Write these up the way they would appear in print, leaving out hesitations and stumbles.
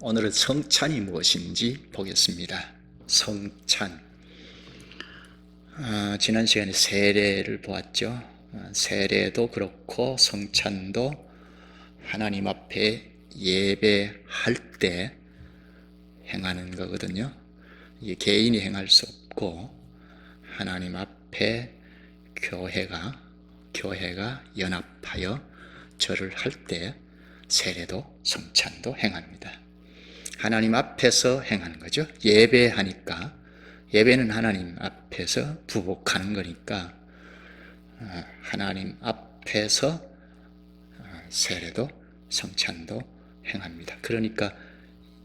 오늘은 성찬이 무엇인지 보겠습니다. 성찬. 지난 시간에 세례를 보았죠. 세례도 그렇고 성찬도 하나님 앞에 예배할 때 행하는 거거든요. 이게 개인이 행할 수 없고 하나님 앞에 교회가 연합하여 절을 할 때 세례도 성찬도 행합니다. 하나님 앞에서 행하는 거죠. 예배하니까, 예배는 하나님 앞에서 부복하는 거니까 하나님 앞에서 세례도 성찬도 행합니다. 그러니까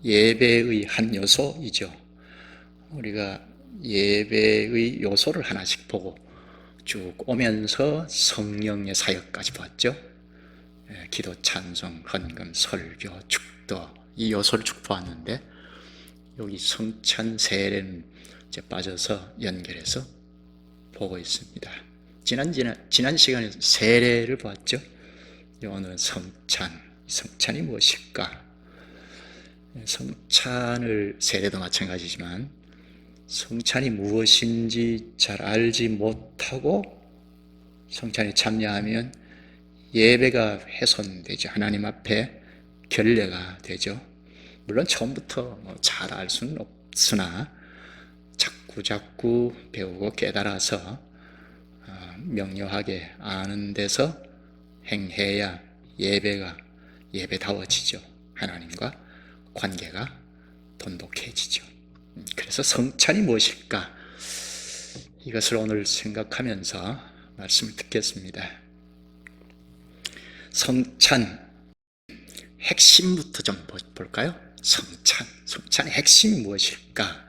예배의 한 요소이죠. 우리가 예배의 요소를 하나씩 보고 쭉 오면서 성령의 사역까지 봤죠. 기도, 찬송, 헌금, 설교, 축도 이 요소를 쭉 보았는데 여기 성찬, 세례는 이제 빠져서 연결해서 보고 있습니다. 지난 시간에 세례를 보았죠. 오늘은 성찬이 무엇일까? 성찬을, 세례도 마찬가지지만 성찬이 무엇인지 잘 알지 못하고 성찬에 참여하면 예배가 훼손되죠. 하나님 앞에 결례가 되죠. 물론 처음부터 잘 알 수는 없으나 자꾸 배우고 깨달아서 명료하게 아는 데서 행해야 예배다워지죠. 하나님과 관계가 돈독해지죠. 그래서 성찬이 무엇일까? 이것을 오늘 생각하면서 말씀을 듣겠습니다. 성찬 핵심부터 좀 볼까요? 성찬의 핵심이 무엇일까?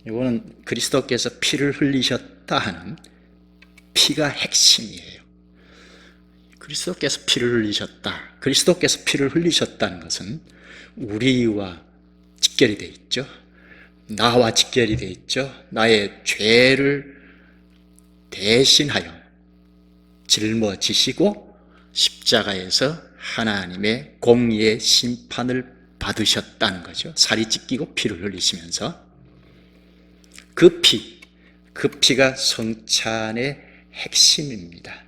이거는 그리스도께서 피를 흘리셨다 하는 피가 핵심이에요. 그리스도께서 피를 흘리셨다. 그리스도께서 피를 흘리셨다는 것은 우리와 직결이 되어 있죠. 나와 직결이 되어 있죠. 나의 죄를 대신하여 짊어지시고 십자가에서 하나님의 공의의 심판을 받으셨다는 거죠. 살이 찢기고 피를 흘리시면서 그 피가 성찬의 핵심입니다.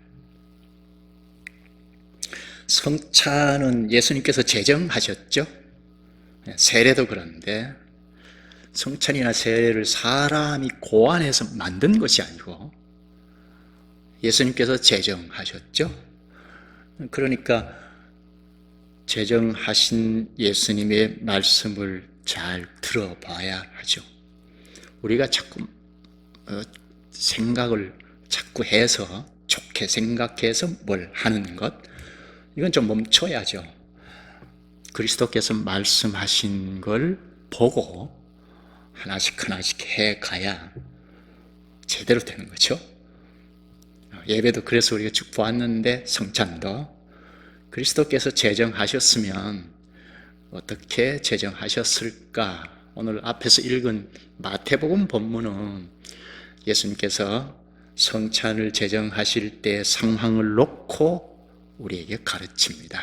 성찬은 예수님께서 제정하셨죠. 세례도 그런데 성찬이나 세례를 사람이 고안해서 만든 것이 아니고 예수님께서 제정하셨죠. 그러니까 제정하신 예수님의 말씀을 잘 들어봐야 하죠. 우리가 자꾸 생각을 자꾸 해서 좋게 생각해서 뭘 하는 것, 이건 좀 멈춰야죠. 그리스도께서 말씀하신 걸 보고 하나씩 해가야 제대로 되는 거죠. 예배도 그래서 우리가 쭉 보았는데 성찬도 그리스도께서 제정하셨으면 어떻게 제정하셨을까? 오늘 앞에서 읽은 마태복음 본문은 예수님께서 성찬을 제정하실 때 상황을 놓고 우리에게 가르칩니다.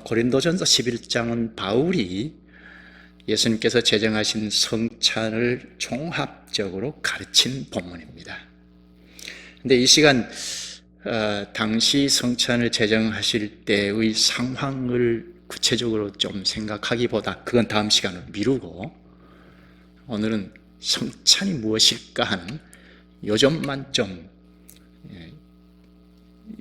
고린도전서 11장은 바울이 예수님께서 제정하신 성찬을 종합적으로 가르친 본문입니다. 근데 이 시간 당시 성찬을 제정하실 때의 상황을 구체적으로 좀 생각하기보다 그건 다음 시간으로 미루고 오늘은 성찬이 무엇일까 하는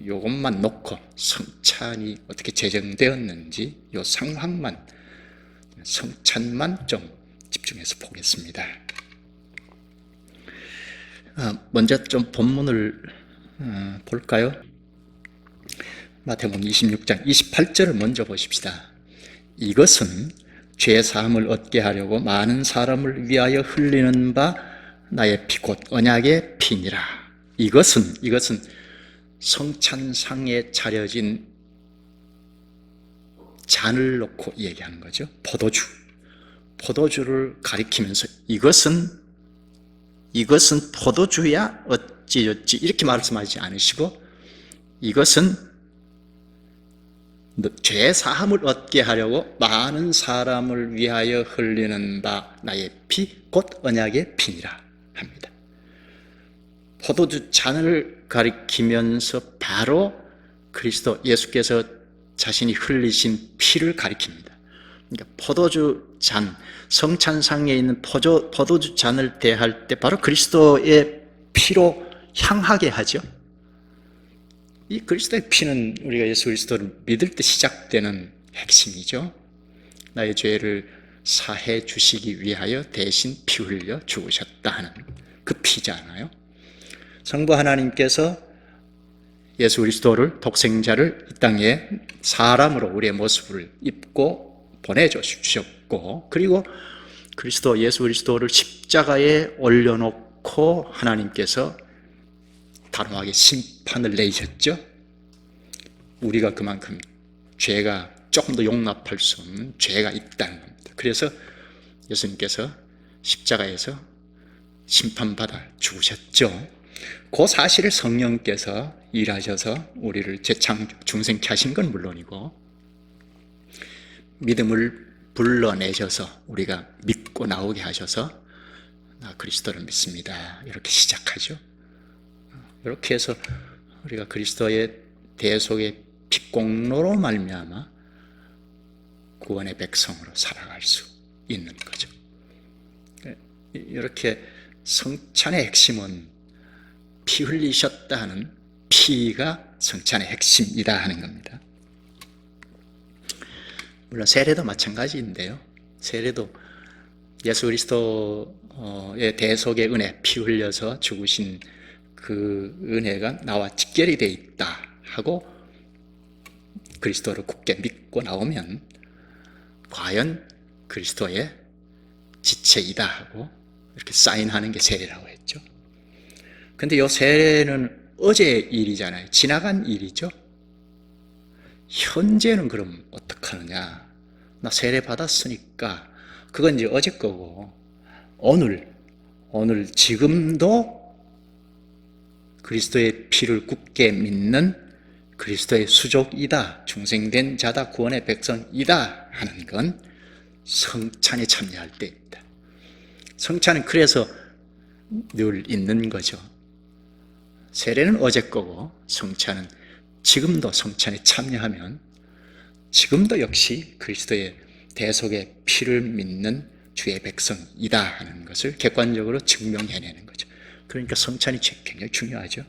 요것만 놓고 성찬이 어떻게 제정되었는지 요 상황만, 성찬만 좀 집중해서 보겠습니다. 먼저 좀 본문을 볼까요? 마태복음 26장 28절을 먼저 보십시다. 이것은 죄 사함을 얻게 하려고 많은 사람을 위하여 흘리는 바 나의 피 곧 언약의 피니라. 이것은 성찬상에 차려진 잔을 놓고 얘기하는 거죠. 포도주를 가리키면서 이것은 포도주야 어찌 이렇게 말씀하지 않으시고 이것은 죄 사함을 얻게 하려고 많은 사람을 위하여 흘리는 바 나의 피 곧 언약의 피니라 합니다. 포도주 잔을 가리키면서 바로 그리스도 예수께서 자신이 흘리신 피를 가리킵니다. 그러니까 포도주 잔, 성찬상에 있는 포도주 잔을 대할 때 바로 그리스도의 피로 향하게 하죠. 이 그리스도의 피는 우리가 예수 그리스도를 믿을 때 시작되는 핵심이죠. 나의 죄를 사해 주시기 위하여 대신 피 흘려 죽으셨다 하는 그 피잖아요. 성부 하나님께서 예수 그리스도를, 독생자를 이 땅에 사람으로 우리의 모습을 입고 보내주셨고, 그리고 그리스도 예수 그리스도를 십자가에 올려놓고 하나님께서 단호하게 심판을 내리셨죠. 우리가 그만큼 죄가 조금 더 용납할 수 없는 죄가 있다는 겁니다. 그래서 예수님께서 십자가에서 심판받아 죽으셨죠. 그 사실을 성령께서 일하셔서 우리를 재창조, 중생케 하신 건 물론이고, 믿음을 불러내셔서 우리가 믿고 나오게 하셔서 나 그리스도를 믿습니다, 이렇게 시작하죠. 이렇게 해서 우리가 그리스도의 대속의 피공로로 말미암아 구원의 백성으로 살아갈 수 있는 거죠. 이렇게 성찬의 핵심은 피 흘리셨다 하는 피가 성찬의 핵심이다 하는 겁니다. 물론 세례도 마찬가지인데요. 세례도 예수 그리스도의 대속의 은혜, 피 흘려서 죽으신 그 은혜가 나와 직결이 되어 있다 하고 그리스도를 굳게 믿고 나오면 과연 그리스도의 지체이다 하고 이렇게 사인하는 게 세례라고 했죠. 근데 이 세례는 어제의 일이잖아요. 지나간 일이죠. 현재는 그럼 어떡하느냐. 나 세례 받았으니까 그건 이제 어제 거고, 오늘 지금도 그리스도의 피를 굳게 믿는 그리스도의 수족이다, 중생된 자다, 구원의 백성이다 하는 건 성찬에 참여할 때입니다. 성찬은 그래서 늘 있는 거죠. 세례는 어제 거고 성찬은 지금도 성찬에 참여하면 지금도 역시 그리스도의 대속의 피를 믿는 주의 백성이다 하는 것을 객관적으로 증명해내는 거죠. 그러니까 성찬이 굉장히 중요하죠.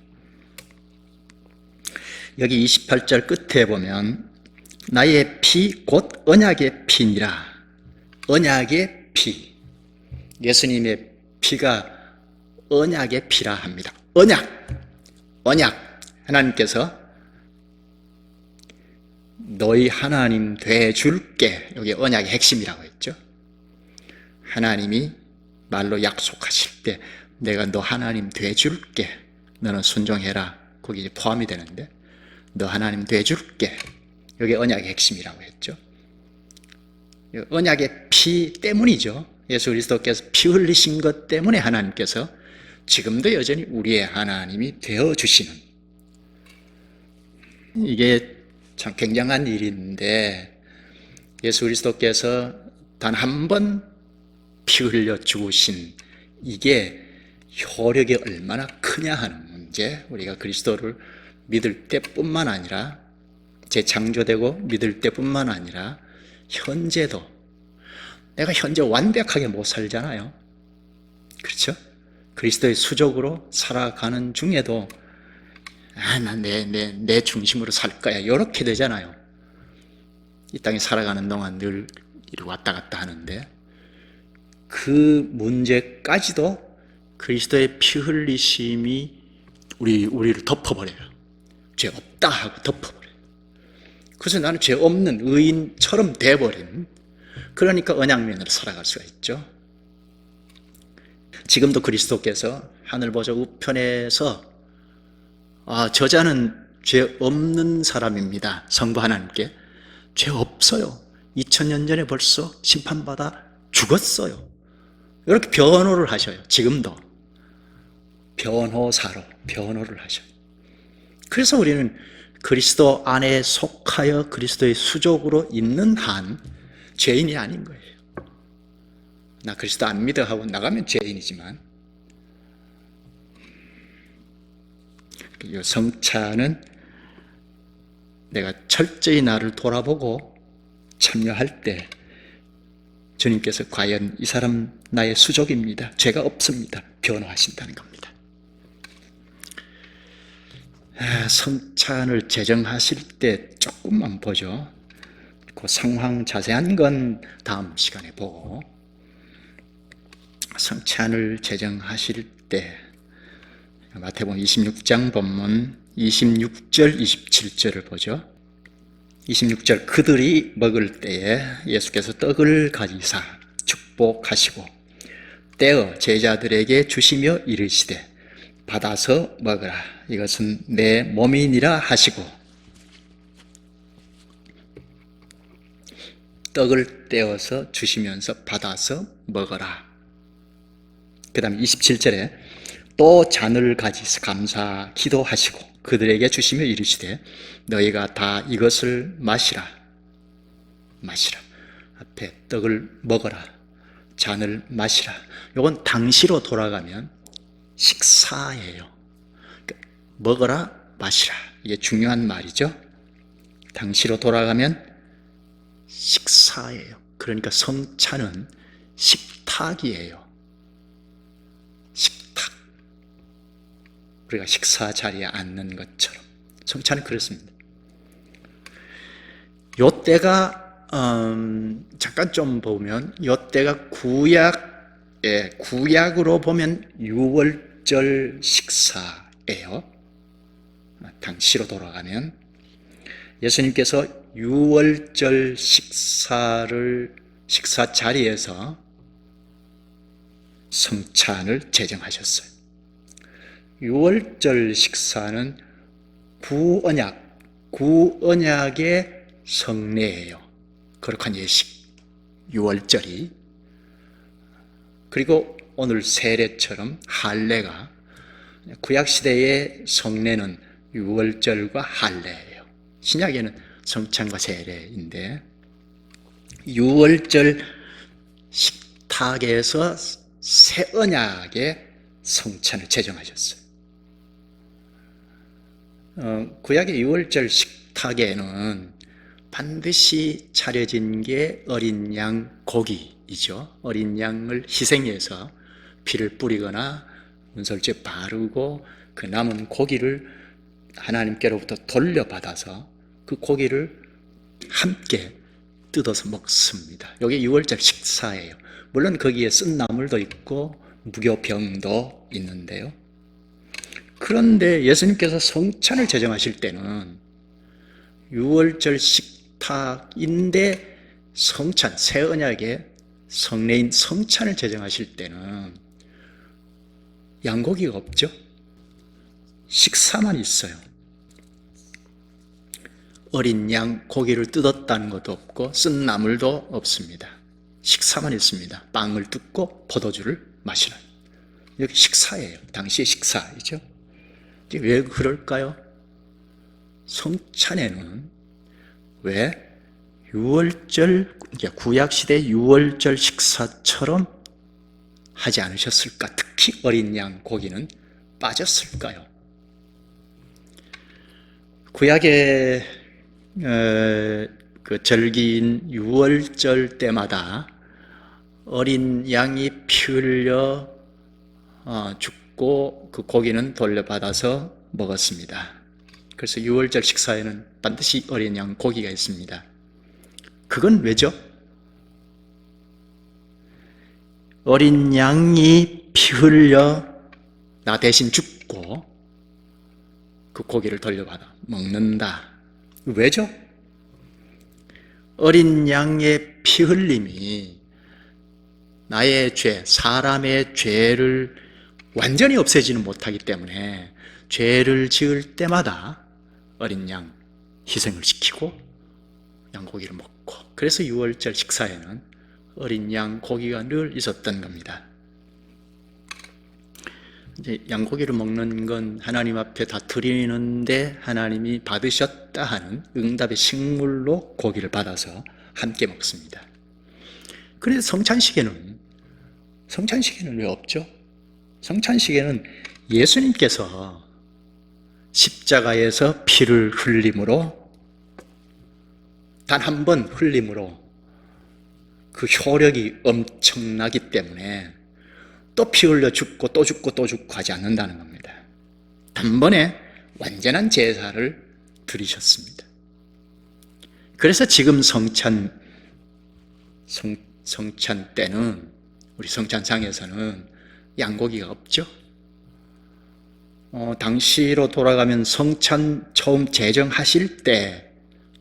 여기 28절 끝에 보면 나의 피 곧 언약의 피니라. 언약의 피. 예수님의 피가 언약의 피라 합니다. 언약. 하나님께서 너희 하나님 돼 줄게. 여기 언약의 핵심이라고 했죠. 하나님이 말로 약속하실 때 내가 너 하나님 돼 줄게. 너는 순종해라. 거기 포함이 되는데 너 하나님 돼 줄게. 여기 언약의 핵심이라고 했죠. 언약의 피 때문이죠. 예수 그리스도께서 피 흘리신 것 때문에 하나님께서 지금도 여전히 우리의 하나님이 되어주시는, 이게 참 굉장한 일인데 예수 그리스도께서 단 한 번 피 흘려 죽으신 이게 효력이 얼마나 크냐 하는 문제, 우리가 그리스도를 믿을 때뿐만 아니라 재창조되고 믿을 때뿐만 아니라 현재도 내가 현재 완벽하게 못 살잖아요. 그렇죠? 그리스도의 수족으로 살아가는 중에도 난 내 중심으로 살 거야 이렇게 되잖아요. 이 땅에 살아가는 동안 늘 왔다 갔다 하는데 그 문제까지도 그리스도의 피 흘리심이 우리를 덮어버려요. 죄 없다 하고 덮어버려요. 그래서 나는 죄 없는 의인처럼 돼버린, 그러니까 언약면으로 살아갈 수가 있죠. 지금도 그리스도께서 하늘보좌 우편에서 저자는 죄 없는 사람입니다. 성부 하나님께 죄 없어요. 2000년 전에 벌써 심판받아 죽었어요. 이렇게 변호를 하셔요. 지금도 변호사로 변호를 하셔요. 그래서 우리는 그리스도 안에 속하여 그리스도의 수족으로 있는 한 죄인이 아닌 거예요. 나 그리스도 안 믿어 하고 나가면 죄인이지만, 이 성찬은 내가 철저히 나를 돌아보고 참여할 때 주님께서 과연 이 사람 나의 수족입니다, 죄가 없습니다, 변호하신다는 겁니다. 성찬을 제정하실 때 조금만 보죠. 그 상황 자세한 건 다음 시간에 보고, 성찬을 제정하실 때 마태복음 26장 본문 26절 27절을 보죠. 26절, 그들이 먹을 때에 예수께서 떡을 가지사 축복하시고 떼어 제자들에게 주시며 이르시되 받아서 먹으라, 이것은 내 몸이니라 하시고, 떡을 떼어서 주시면서 받아서 먹어라. 그 다음 27절에 또 잔을 가지사 감사 기도하시고 그들에게 주시며 이르시되 너희가 다 이것을 마시라. 앞에 떡을 먹어라, 잔을 마시라. 이건 당시로 돌아가면 식사예요. 먹어라, 마시라, 이게 중요한 말이죠. 당시로 돌아가면 식사예요. 그러니까 성찬은 식탁이에요. 식탁. 우리가 식사 자리에 앉는 것처럼 성찬은 그렇습니다. 요 때가 잠깐 좀 보면, 요 때가 구약으로 보면 유월절 식사예요. 당시로 돌아가면 예수님께서 유월절 식사 자리에서 성찬을 제정하셨어요. 유월절 식사는 구언약의 성례예요. 거룩한 예식, 유월절이. 그리고 오늘 세례처럼 할례가, 구약시대의 성례는 유월절과 할례예요. 신약에는 성찬과 세례인데, 유월절 식탁에서 새 언약의 성찬을 제정하셨어요. 구약의 유월절 식탁에는 반드시 차려진 게 어린 양 고기이죠. 어린 양을 희생해서 피를 뿌리거나 문설주에 바르고 그 남은 고기를 하나님께로부터 돌려받아서 그 고기를 함께 뜯어서 먹습니다. 이게 유월절 식사예요. 물론 거기에 쓴 나물도 있고 무교병도 있는데요. 그런데 예수님께서 성찬을 제정하실 때는 유월절 식탁인데 성찬, 새 언약의 성례인 성찬을 제정하실 때는 양고기가 없죠. 식사만 있어요. 어린 양 고기를 뜯었다는 것도 없고 쓴 나물도 없습니다. 식사만 있습니다. 빵을 뜯고 포도주를 마시는, 여기 식사예요. 당시의 식사이죠. 왜 그럴까요? 성찬에는 왜 유월절, 구약시대 유월절 식사처럼 하지 않으셨을까? 특히 어린 양 고기는 빠졌을까요? 구약의 그 절기인 유월절 때마다 어린 양이 피 흘려 죽고 그 고기는 돌려받아서 먹었습니다. 그래서 유월절 식사에는 반드시 어린 양 고기가 있습니다. 그건 왜죠? 어린 양이 피 흘려 나 대신 죽고 그 고기를 돌려받아 먹는다. 왜죠? 어린 양의 피 흘림이 나의 죄, 사람의 죄를 완전히 없애지는 못하기 때문에 죄를 지을 때마다 어린 양 희생을 시키고 양고기를 먹고, 그래서 유월절 식사에는 어린 양 고기가 늘 있었던 겁니다. 이제 양고기를 먹는 건 하나님 앞에 다 드리는데 하나님이 받으셨다 하는 응답의 식물로 고기를 받아서 함께 먹습니다. 그래서 성찬식에는 왜 없죠? 성찬식에는 예수님께서 십자가에서 피를 흘림으로, 단 한 번 흘림으로 그 효력이 엄청나기 때문에 또 피 흘려 죽고 또 죽고 또 죽고 하지 않는다는 겁니다. 단번에 완전한 제사를 드리셨습니다. 그래서 지금 성찬 때는, 우리 성찬상에서는 양고기가 없죠. 당시로 돌아가면 성찬 처음 제정하실 때,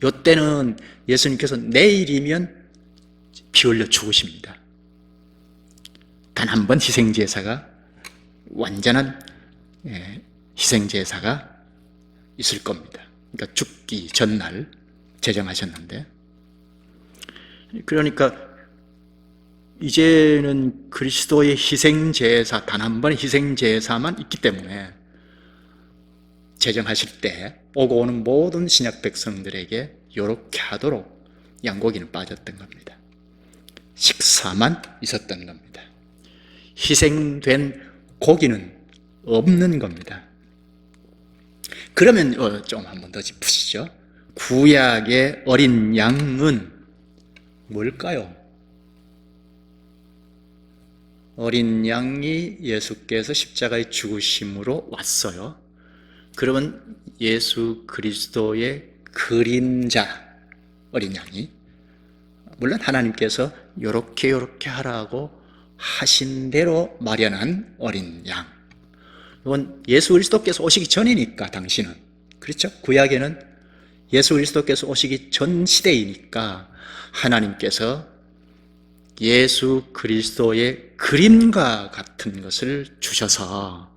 요때는 예수님께서 내일이면 피 흘려 죽으십니다. 단 한 번 희생제사가, 완전한 희생제사가 있을 겁니다. 그러니까 죽기 전날 제정하셨는데, 그러니까 이제는 그리스도의 희생제사, 단 한 번의 희생제사만 있기 때문에 제정하실 때 오고 오는 모든 신약 백성들에게 이렇게 하도록 양고기는 빠졌던 겁니다. 식사만 있었던 겁니다. 희생된 고기는 없는 겁니다. 그러면 좀 한번 더 짚으시죠. 구약의 어린 양은 뭘까요? 어린 양이 예수께서 십자가에 죽으심으로 왔어요. 그러면 예수 그리스도의 그림자, 어린 양이, 물론 하나님께서 요렇게 하라고 하신 대로 마련한 어린 양. 이건 예수 그리스도께서 오시기 전이니까, 당시는. 그렇죠? 구약에는 예수 그리스도께서 오시기 전 시대이니까 하나님께서 예수 그리스도의 그림과 같은 것을 주셔서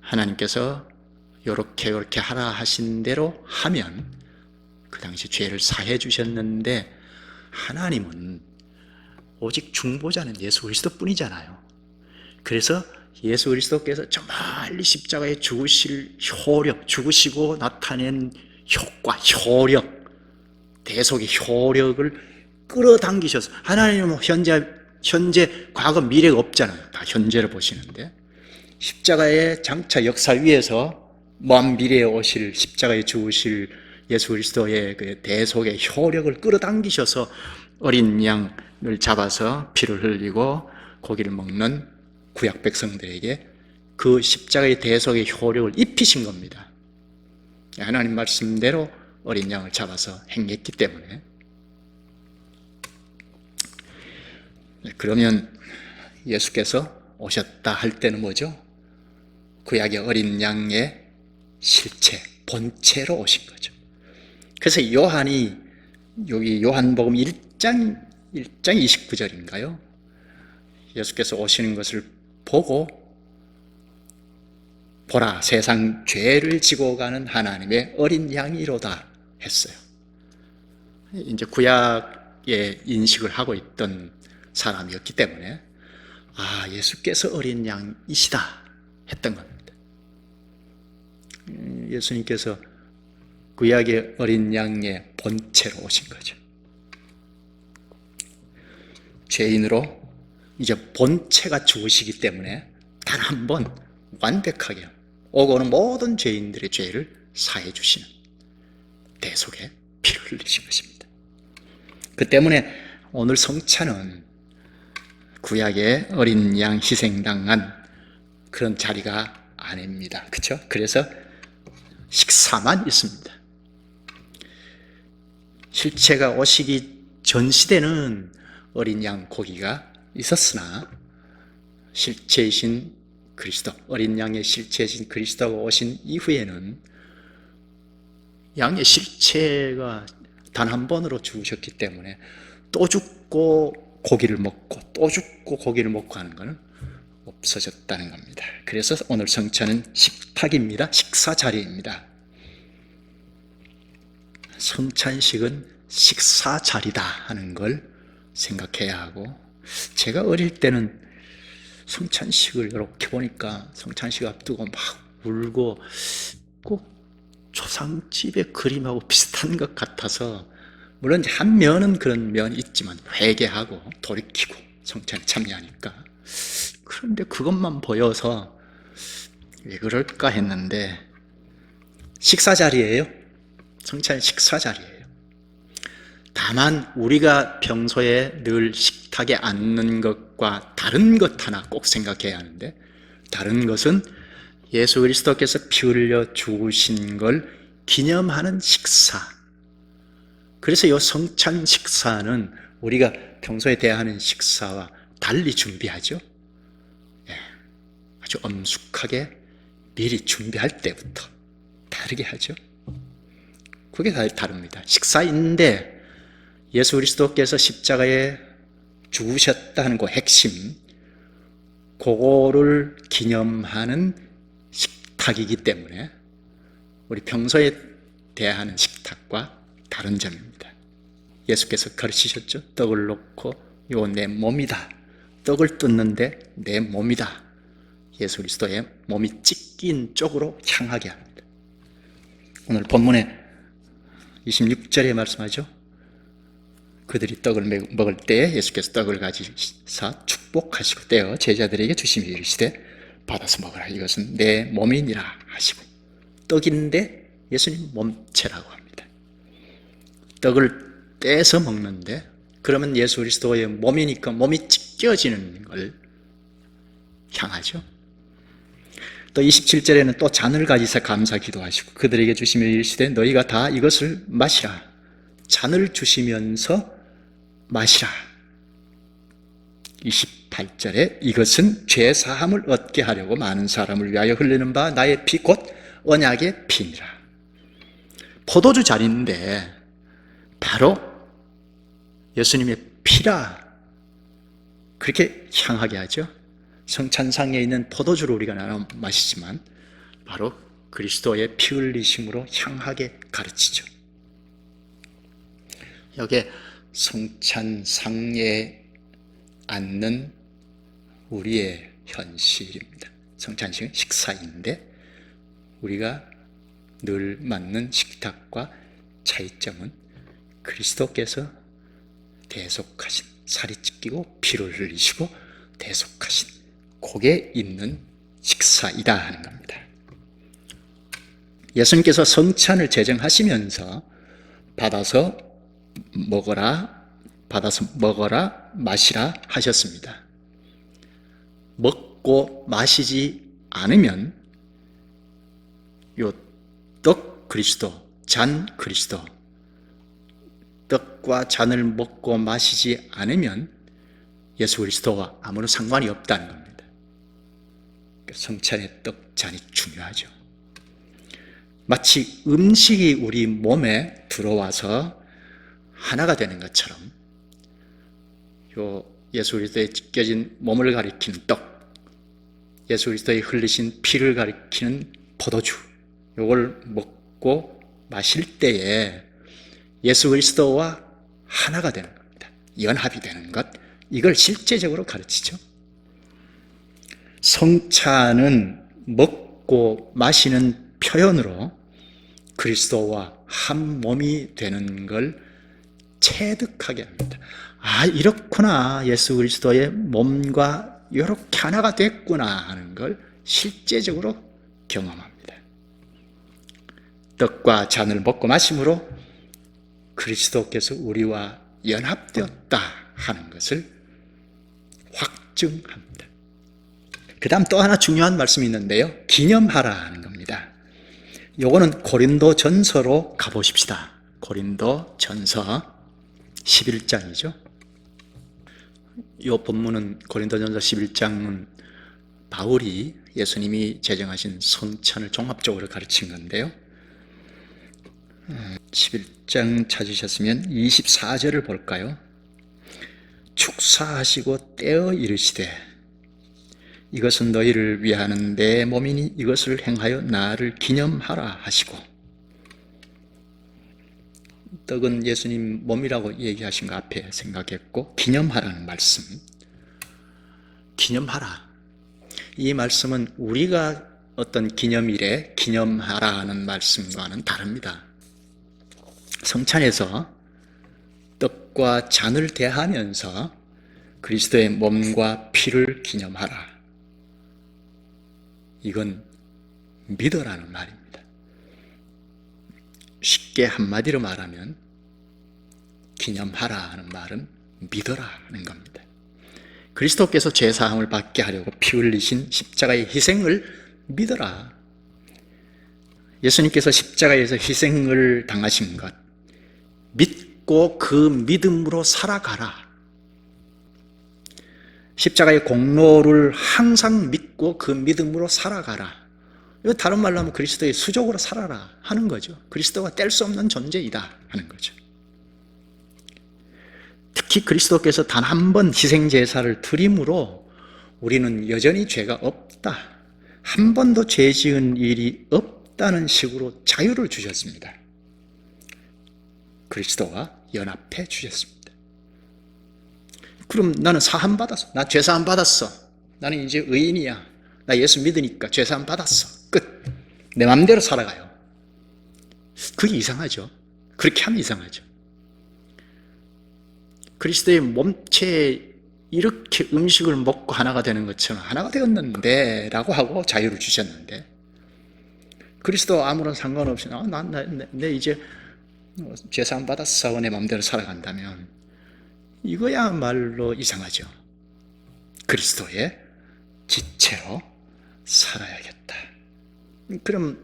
하나님께서 요렇게 하라 하신 대로 하면 그 당시 죄를 사해 주셨는데, 하나님은 오직 중보자는 예수 그리스도 뿐이잖아요. 그래서 예수 그리스도께서 저 멀리 십자가에 죽으실 효력, 죽으시고 나타낸 효과, 효력, 대속의 효력을 끌어당기셔서, 하나님은 현재, 과거, 미래가 없잖아요. 다 현재를 보시는데, 십자가의 장차 역사 위에서 먼 미래에 오실, 십자가에 죽으실 예수 그리스도의 그 대속의 효력을 끌어당기셔서 어린 양을 잡아서 피를 흘리고 고기를 먹는 구약 백성들에게 그 십자가의 대속의 효력을 입히신 겁니다. 하나님 말씀대로 어린 양을 잡아서 행했기 때문에. 그러면 예수께서 오셨다 할 때는 뭐죠? 구약의 어린 양의 실체, 본체로 오신 거죠. 그래서 요한이, 여기 요한복음 1장 29절인가요? 예수께서 오시는 것을 보고, 보라, 세상 죄를 지고 가는 하나님의 어린 양이로다 했어요. 이제 구약의 인식을 하고 있던 사람이었기 때문에, 아, 예수께서 어린 양이시다 했던 겁니다. 예수님께서 구약의 어린 양의 본체로 오신 거죠. 죄인으로 이제 본체가 죽으시기 때문에 단 한 번 완벽하게 오고 오는 모든 죄인들의 죄를 사해 주시는 대속의 피를 흘리신 것입니다. 그 때문에 오늘 성찬은 구약의 어린 양 희생당한 그런 자리가 아닙니다. 그렇죠? 그래서 식사만 있습니다. 실체가 오시기 전 시대는 어린 양 고기가 있었으나, 실체이신 그리스도, 어린 양의 실체이신 그리스도가 오신 이후에는 양의 실체가 단 한 번으로 죽으셨기 때문에 또 죽고 고기를 먹고 또 죽고 고기를 먹고 하는 것은 없어졌다는 겁니다. 그래서 오늘 성찬은 식탁입니다. 식사 자리입니다. 성찬식은 식사 자리다 하는 걸 생각해야 하고, 제가 어릴 때는 성찬식을 이렇게 보니까 성찬식 앞두고 막 울고 꼭 조상집의 그림하고 비슷한 것 같아서, 물론 이제 한 면은 그런 면이 있지만 회개하고 돌이키고 성찬에 참여하니까, 그런데 그것만 보여서 왜 그럴까 했는데, 식사 자리예요. 성찬 식사 자리예요. 다만 우리가 평소에 늘 식탁에 앉는 것과 다른 것 하나 꼭 생각해야 하는데, 다른 것은 예수 그리스도께서 피 흘려 죽으신 걸 기념하는 식사. 그래서 이 성찬 식사는 우리가 평소에 대하는 식사와 달리 준비하죠. 아주 엄숙하게 미리 준비할 때부터 다르게 하죠. 그게 다릅니다. 식사인데 예수 그리스도께서 십자가에 죽으셨다는 그 핵심, 그거를 기념하는 식탁이기 때문에 우리 평소에 대하는 식탁과 다른 점입니다. 예수께서 가르치셨죠. 떡을 놓고 요 내 몸이다. 떡을 뜯는데 내 몸이다. 예수 그리스도의 몸이 찢긴 쪽으로 향하게 합니다. 오늘 본문에 26절에 말씀하죠. 그들이 떡을 먹을 때에 예수께서 떡을 가지사 축복하시고 떼어 제자들에게 주시며 이르시되 받아서 먹으라. 이것은 내 몸이니라 하시고, 떡인데 예수님 몸체라고 합니다. 떡을 떼서 먹는데, 그러면 예수 그리스도의 몸이니까 몸이 찢겨지는 걸 향하죠. 또 27절에는 또 잔을 가지사 감사 기도하시고 그들에게 주시며 이르시되 너희가 다 이것을 마시라. 잔을 주시면서 마시라. 28절에 이것은 죄 사함을 얻게 하려고 많은 사람을 위하여 흘리는 바 나의 피 곧 언약의 피니라. 포도주 잔인데 바로 예수님의 피라, 그렇게 향하게 하죠. 성찬상에 있는 포도주를 우리가 나눠 마시지만 바로 그리스도의 피 흘리심으로 향하게 가르치죠. 여기에 성찬상에 앉는 우리의 현실입니다. 성찬식은 식사인데 우리가 늘 맞는 식탁과 차이점은 그리스도께서 대속하신, 살이 찢기고 피를 흘리시고 대속하신 곡에 있는 식사이다 하는 겁니다. 예수님께서 성찬을 제정하시면서 받아서 먹어라 마시라 하셨습니다. 먹고 마시지 않으면 요 떡 그리스도, 잔 그리스도, 떡과 잔을 먹고 마시지 않으면 예수 그리스도와 아무런 상관이 없다는 겁니다. 성찬의 떡, 잔이 중요하죠. 마치 음식이 우리 몸에 들어와서 하나가 되는 것처럼 요 예수 그리스도의 찢겨진 몸을 가리키는 떡, 예수 그리스도의 흘리신 피를 가리키는 포도주, 요걸 먹고 마실 때에 예수 그리스도와 하나가 되는 겁니다. 연합이 되는 것, 이걸 실제적으로 가르치죠. 성찬은 먹고 마시는 표현으로 그리스도와 한 몸이 되는 걸 체득하게 합니다. 아, 이렇구나. 예수 그리스도의 몸과 이렇게 하나가 됐구나 하는 걸 실제적으로 경험합니다. 떡과 잔을 먹고 마심으로 그리스도께서 우리와 연합되었다 하는 것을 확증합니다. 그 다음 또 하나 중요한 말씀이 있는데요. 기념하라 하는 겁니다. 요거는 고린도 전서로 가보십시다. 고린도 전서 11장이죠. 이 본문은 고린도 전서 11장은 바울이 예수님이 제정하신 성찬을 종합적으로 가르친 건데요. 11장 찾으셨으면 24절을 볼까요? 축사하시고 떼어 이르시되 이것은 너희를 위하는 내 몸이니 이것을 행하여 나를 기념하라 하시고, 떡은 예수님 몸이라고 얘기하신 거 앞에 생각했고, 기념하라는 말씀, 기념하라. 이 말씀은 우리가 어떤 기념일에 기념하라 하는 말씀과는 다릅니다. 성찬에서 떡과 잔을 대하면서 그리스도의 몸과 피를 기념하라. 이건 믿어라는 말입니다. 쉽게 한마디로 말하면 기념하라 하는 말은 믿어라 하는 겁니다. 그리스도께서 죄사함을 받게 하려고 피 흘리신 십자가의 희생을 믿어라. 예수님께서 십자가에서 희생을 당하신 것 믿고 그 믿음으로 살아가라. 십자가의 공로를 항상 믿고 그 믿음으로 살아가라. 다른 말로 하면 그리스도의 수족으로 살아라 하는 거죠. 그리스도가 뗄 수 없는 존재이다 하는 거죠. 특히 그리스도께서 단 한 번 희생제사를 드림으로 우리는 여전히 죄가 없다, 한 번도 죄 지은 일이 없다는 식으로 자유를 주셨습니다. 그리스도와 연합해 주셨습니다. 그럼 나는 사함 받았어. 나 죄사함 받았어. 나는 이제 의인이야. 나 예수 믿으니까 죄사함 받았어. 끝. 내 마음대로 살아가요. 그게 이상하죠. 그렇게 하면 이상하죠. 그리스도의 몸체에 이렇게 음식을 먹고 하나가 되는 것처럼 하나가 되었는데 라고 하고 자유를 주셨는데, 그리스도 아무런 상관없이 내 이제 죄사함 받았어 내 마음대로 살아간다면 이거야말로 이상하죠. 그리스도의 지체로 살아야겠다. 그럼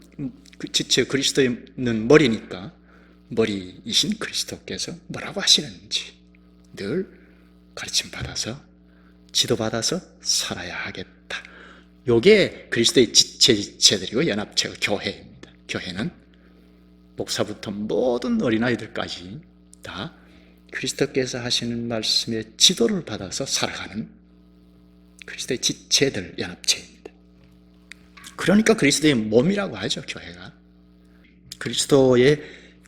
그 지체 그리스도는 머리니까 머리이신 그리스도께서 뭐라고 하시는지 늘 가르침 받아서 지도 받아서 살아야 하겠다. 요게 그리스도의 지체들이고 연합체가 교회입니다. 교회는 목사부터 모든 어린아이들까지 다 그리스도께서 하시는 말씀의 지도를 받아서 살아가는 그리스도의 지체들 연합체입니다. 그러니까 그리스도의 몸이라고 하죠, 교회가. 그리스도의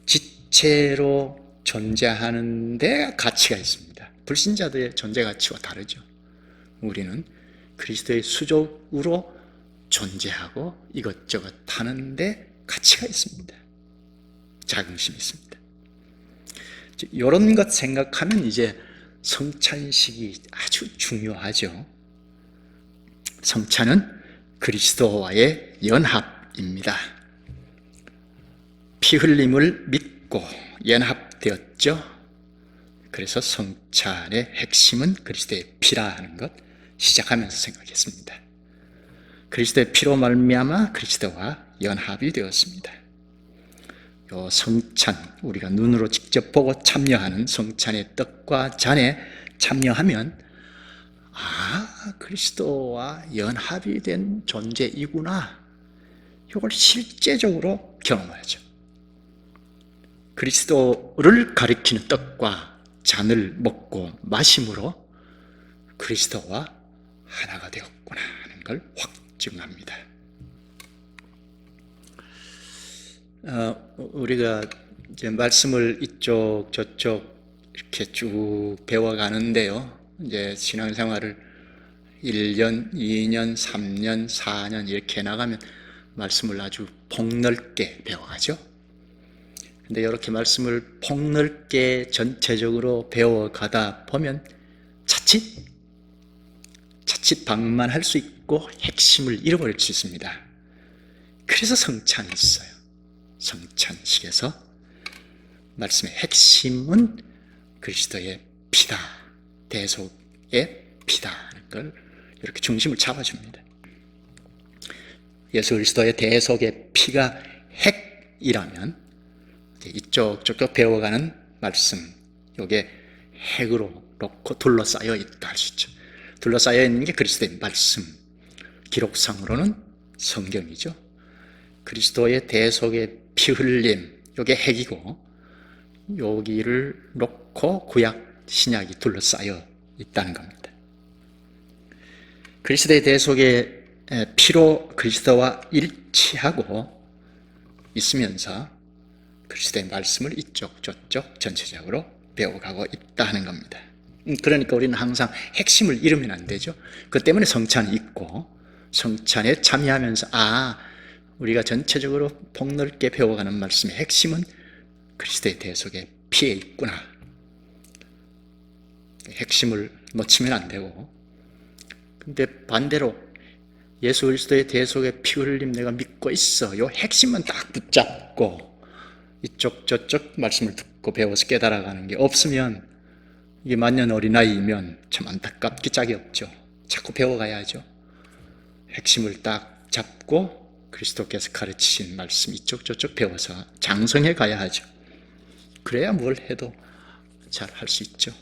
지체로 존재하는 데 가치가 있습니다. 불신자들의 존재 가치와 다르죠. 우리는 그리스도의 수족으로 존재하고 이것저것 하는데 가치가 있습니다. 자긍심이 있습니다. 이런 것 생각하면 이제 성찬식이 아주 중요하죠. 성찬은 그리스도와의 연합입니다. 피 흘림을 믿고 연합되었죠. 그래서 성찬의 핵심은 그리스도의 피라 하는 것 시작하면서 생각했습니다. 그리스도의 피로 말미암아 그리스도와 연합이 되었습니다. 요 성찬, 우리가 눈으로 직접 보고 참여하는 성찬의 떡과 잔에 참여하면 그리스도와 연합이 된 존재이구나, 이걸 실제적으로 경험하죠. 그리스도를 가리키는 떡과 잔을 먹고 마심으로 그리스도와 하나가 되었구나 하는 걸 확증합니다. 우리가 이제 말씀을 이쪽 저쪽 이렇게 쭉 배워가는데요. 이제 신앙생활을 1년, 2년, 3년, 4년 이렇게 나가면 말씀을 아주 폭넓게 배워가죠. 근데 이렇게 말씀을 폭넓게 전체적으로 배워가다 보면 자칫 방만할 수 있고 핵심을 잃어버릴 수 있습니다. 그래서 성찬이 있어요. 성찬식에서 말씀의 핵심은 그리스도의 피다, 대속의 피다 하는 걸 이렇게 중심을 잡아줍니다. 예수 그리스도의 대속의 피가 핵이라면 이쪽 저쪽 배워가는 말씀, 이게 핵으로 놓고 둘러싸여 있다 할 수 있죠. 둘러싸여 있는 게 그리스도의 말씀, 기록상으로는 성경이죠. 그리스도의 대속의 피 흘림, 이게 핵이고, 여기를 놓고 구약 신약이 둘러싸여 있다는 겁니다. 그리스도의 대속의 피로 그리스도와 일치하고 있으면서 그리스도의 말씀을 이쪽 저쪽 전체적으로 배워가고 있다 하는 겁니다. 그러니까 우리는 항상 핵심을 잃으면 안 되죠. 그 때문에 성찬이 있고 성찬에 참여하면서 우리가 전체적으로 폭넓게 배워가는 말씀의 핵심은 그리스도의 대속의 피에 있구나. 핵심을 놓치면 안 되고, 근데 반대로 예수 그리스도의 대속의 피 흘림 내가 믿고 있어, 요 핵심만 딱 붙잡고 이쪽 저쪽 말씀을 듣고 배워서 깨달아가는 게 없으면, 이게 만년 어린아이이면 참 안타깝기 짝이 없죠. 자꾸 배워가야죠. 핵심을 딱 잡고 그리스도께서 가르치신 말씀 이쪽 저쪽 배워서 장성해 가야 하죠. 그래야 뭘 해도 잘 할 수 있죠.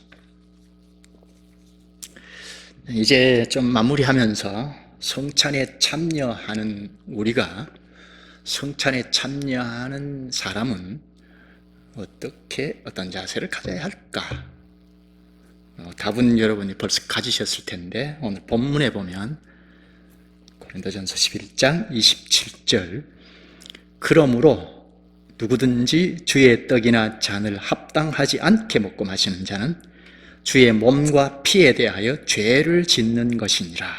이제 좀 마무리하면서 성찬에 참여하는 우리가, 성찬에 참여하는 사람은 어떤 자세를 가져야 할까? 답은 여러분이 벌써 가지셨을 텐데, 오늘 본문에 보면 고린도전서 11장 27절, 그러므로 누구든지 주의 떡이나 잔을 합당하지 않게 먹고 마시는 자는 주의 몸과 피에 대하여 죄를 짓는 것이니라.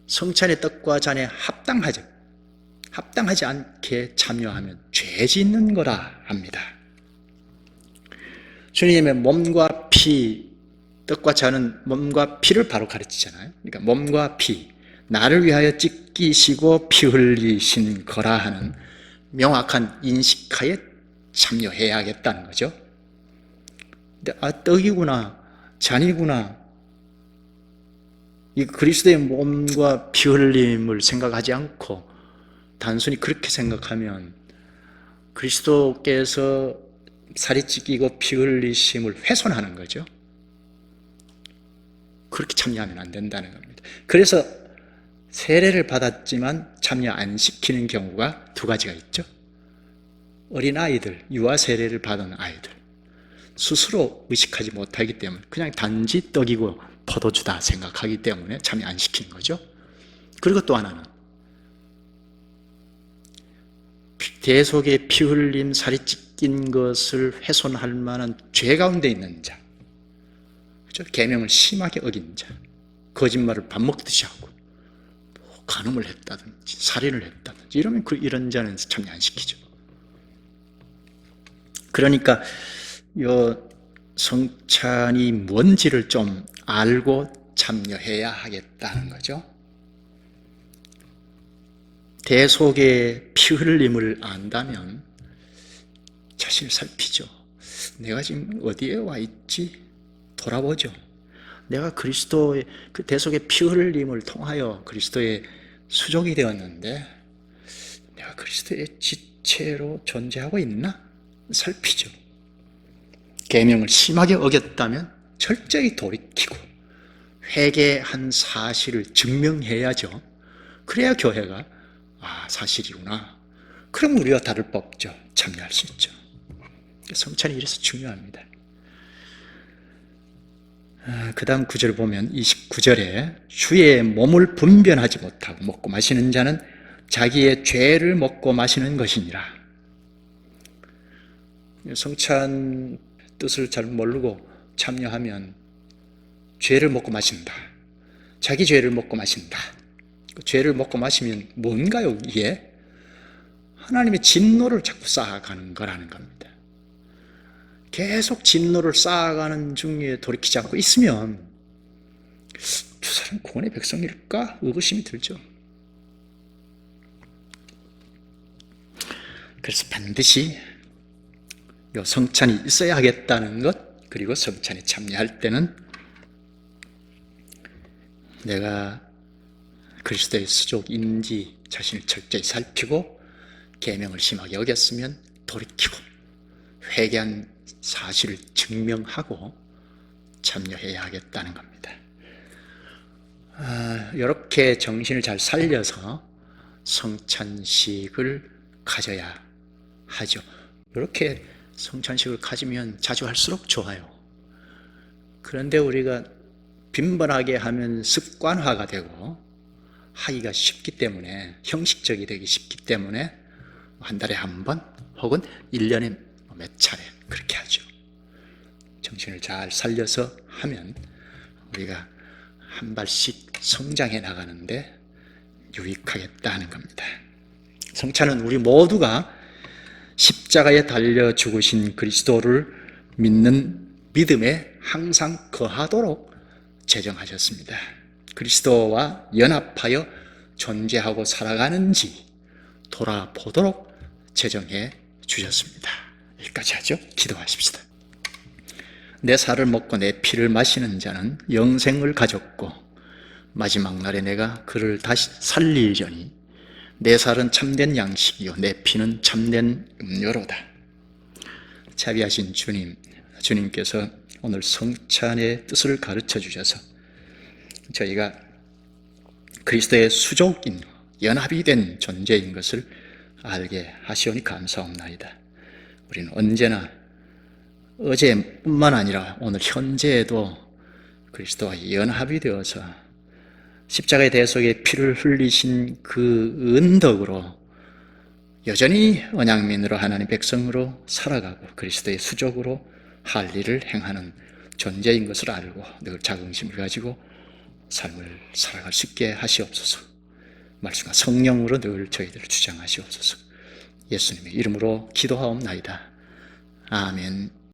성찬의 떡과 잔에 합당하지 않게 참여하면 죄 짓는 거라 합니다. 주님의 몸과 피, 떡과 잔은 몸과 피를 바로 가르치잖아요. 그러니까 몸과 피, 나를 위하여 찢기시고 피 흘리신 거라 하는 명확한 인식하에 참여해야겠다는 거죠. 근데 떡이구나, 잔이구나, 이 그리스도의 몸과 피 흘림을 생각하지 않고 단순히 그렇게 생각하면 그리스도께서 살이 찢기고 피 흘리심을 훼손하는 거죠. 그렇게 참여하면 안 된다는 겁니다. 그래서 세례를 받았지만 참여 안 시키는 경우가 두 가지가 있죠. 어린아이들, 유아 세례를 받은 아이들, 스스로 의식하지 못하기 때문에 그냥 단지 떡이고 포도주다 생각하기 때문에 참여 안 시키는 거죠. 그리고 또 하나는 대속의 피 흘림, 살이 찢긴 것을 훼손할 만한 죄 가운데 있는 자, 그렇죠? 계명을 심하게 어긴 자, 거짓말을 밥 먹듯이 하고 간음을 했다든지 살인을 했다든지 이러면 이런 자는 참여 안 시키죠. 그러니까 요 성찬이 뭔지를 좀 알고 참여해야 하겠다는 거죠. 대속의 피 흘림을 안다면 자신을 살피죠. 내가 지금 어디에 와 있지? 돌아보죠. 내가 그리스도의 그 대속의 피 흘림을 통하여 그리스도의 수종이 되었는데 내가 그리스도의 지체로 존재하고 있나? 살피죠. 계명을 심하게 어겼다면 철저히 돌이키고 회개한 사실을 증명해야죠. 그래야 교회가 사실이구나, 그럼 우리와 다를 바 없죠. 참여할 수 있죠. 성찬이 이래서 중요합니다. 그 다음 구절 보면 29절에 주의 몸을 분별하지 못하고 먹고 마시는 자는 자기의 죄를 먹고 마시는 것이니라. 성찬 뜻을 잘 모르고 참여하면 죄를 먹고 마신다, 자기 죄를 먹고 마신다. 죄를 먹고 마시면 뭔가요? 이게 하나님의 진노를 자꾸 쌓아가는 거라는 겁니다. 계속 진노를 쌓아가는 중에 돌이키지 않고 있으면 저 사람 구원의 백성일까? 의구심이 들죠. 그래서 반드시 요 성찬이 있어야 하겠다는 것, 그리고 성찬에 참여할 때는 내가 그리스도의 수족인지 자신을 철저히 살피고 계명을 심하게 어겼으면 돌이키고 회개한 사실을 증명하고 참여해야 하겠다는 겁니다. 이렇게 정신을 잘 살려서 성찬식을 가져야 하죠. 이렇게 성찬식을 가지면 자주 할수록 좋아요. 그런데 우리가 빈번하게 하면 습관화가 되고 하기가 쉽기 때문에, 형식적이 되기 쉽기 때문에 한 달에 한 번 혹은 1년에 몇 차례 그렇게 하죠. 정신을 잘 살려서 하면 우리가 한 발씩 성장해 나가는데 유익하겠다 하는 겁니다. 성찬은 우리 모두가 십자가에 달려 죽으신 그리스도를 믿는 믿음에 항상 거하도록 제정하셨습니다. 그리스도와 연합하여 존재하고 살아가는지 돌아보도록 제정해 주셨습니다. 여기까지 하죠. 기도하십시다. 내 살을 먹고 내 피를 마시는 자는 영생을 가졌고 마지막 날에 내가 그를 다시 살리려니 내 살은 참된 양식이요 내 피는 참된 음료로다. 자비하신 주님, 주님께서 오늘 성찬의 뜻을 가르쳐 주셔서 저희가 그리스도의 수족인 연합이 된 존재인 것을 알게 하시오니 감사옵나이다. 우리는 언제나 어제뿐만 아니라 오늘 현재에도 그리스도와 연합이 되어서 십자가의 대속에 피를 흘리신 그 은덕으로 여전히 언약민으로 하나님 백성으로 살아가고 그리스도의 수족으로 할 일을 행하는 존재인 것을 알고 늘 자긍심을 가지고 삶을 살아갈 수 있게 하시옵소서. 말씀과 성령으로 늘 저희들을 주장하시옵소서. 예수님의 이름으로 기도하옵나이다. 아멘.